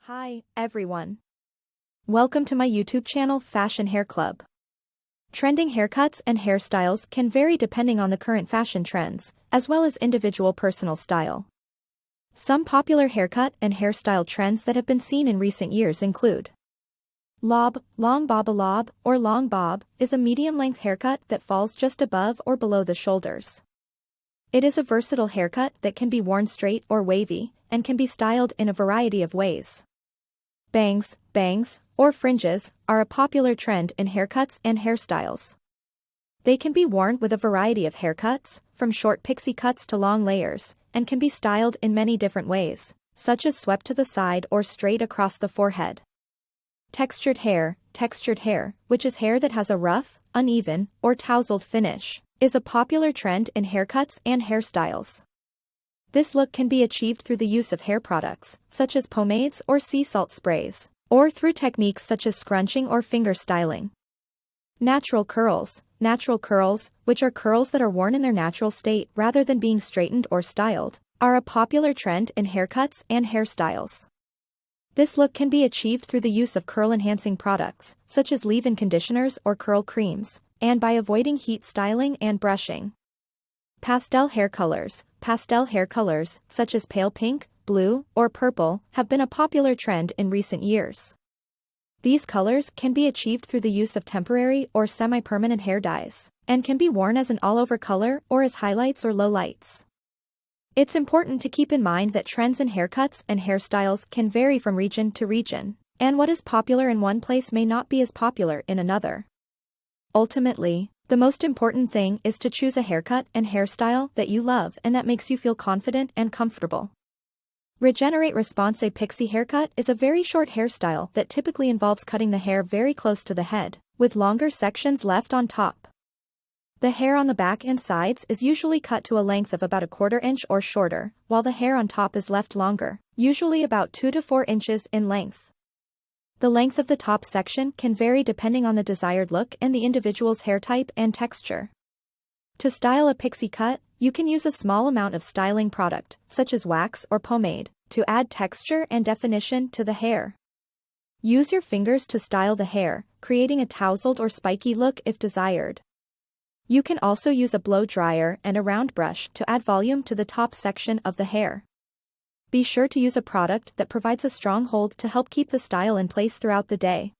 Hi, everyone. Welcome to my YouTube channel Fashion Hair Club. Trending haircuts and hairstyles can vary depending on the current fashion trends, as well as individual personal style. Some popular haircut and hairstyle trends that have been seen in recent years include lob. Long bob. A lob, or long bob, is a medium-length haircut that falls just above or below the shoulders. It is a versatile haircut that can be worn straight or wavy, and can be styled in a variety of ways. Bangs, or fringes, are a popular trend in haircuts and hairstyles. They can be worn with a variety of haircuts, from short pixie cuts to long layers, and can be styled in many different ways, such as swept to the side or straight across the forehead. Textured hair, which is hair that has a rough, uneven, or tousled finish, is a popular trend in haircuts and hairstyles. This look can be achieved through the use of hair products, such as pomades or sea salt sprays, or through techniques such as scrunching or finger styling. Natural curls, which are curls that are worn in their natural state rather than being straightened or styled, are a popular trend in haircuts and hairstyles. This look can be achieved through the use of curl-enhancing products, such as leave-in conditioners or curl creams, and by avoiding heat styling and brushing. Pastel hair colors, such as pale pink, blue, or purple, have been a popular trend in recent years. These colors can be achieved through the use of temporary or semi-permanent hair dyes, and can be worn as an all-over color or as highlights or lowlights. It's important to keep in mind that trends in haircuts and hairstyles can vary from region to region, and what is popular in one place may not be as popular in another. Ultimately, the most important thing is to choose a haircut and hairstyle that you love and that makes you feel confident and comfortable. Regenerate Response. A pixie haircut is a very short hairstyle that typically involves cutting the hair very close to the head, with longer sections left on top. The hair on the back and sides is usually cut to a length of about 1/4 inch or shorter, while the hair on top is left longer, usually about 2 to 4 inches in length. The length of the top section can vary depending on the desired look and the individual's hair type and texture. To style a pixie cut, you can use a small amount of styling product, such as wax or pomade, to add texture and definition to the hair. Use your fingers to style the hair, creating a tousled or spiky look if desired. You can also use a blow dryer and a round brush to add volume to the top section of the hair. Be sure to use a product that provides a strong hold to help keep the style in place throughout the day.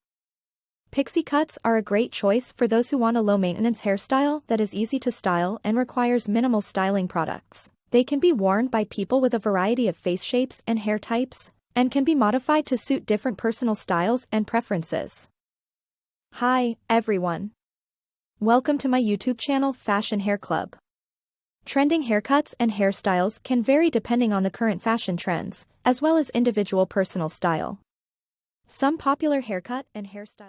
Pixie cuts are a great choice for those who want a low-maintenance hairstyle that is easy to style and requires minimal styling products. They can be worn by people with a variety of face shapes and hair types, and can be modified to suit different personal styles and preferences. Hi, everyone. Welcome to my YouTube channel Fashion Hair Club. Trending haircuts and hairstyles can vary depending on the current fashion trends, as well as individual personal style. Some popular haircut and hairstyle